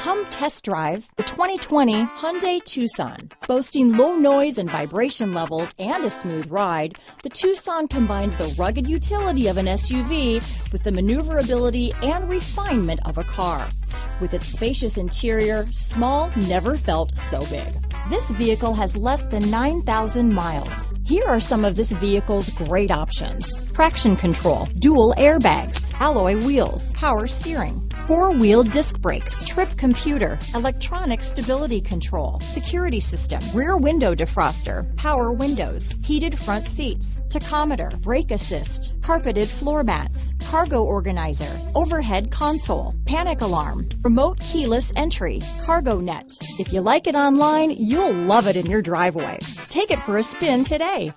Come test drive the 2020 Hyundai Tucson. Boasting low noise and vibration levels and a smooth ride, the Tucson combines the rugged utility of an SUV with the maneuverability and refinement of a car. With its spacious interior, small never felt so big. This vehicle has less than 9,000 miles. Here are some of this vehicle's great options: traction control, dual airbags, alloy wheels, power steering, four-wheel disc brakes, trip computer, electronic stability control, security system, rear window defroster, power windows, heated front seats, tachometer, brake assist, carpeted floor mats, cargo organizer, overhead console, panic alarm, remote keyless entry, cargo net. If you like it online, you'll love it in your driveway. Take it for a spin today.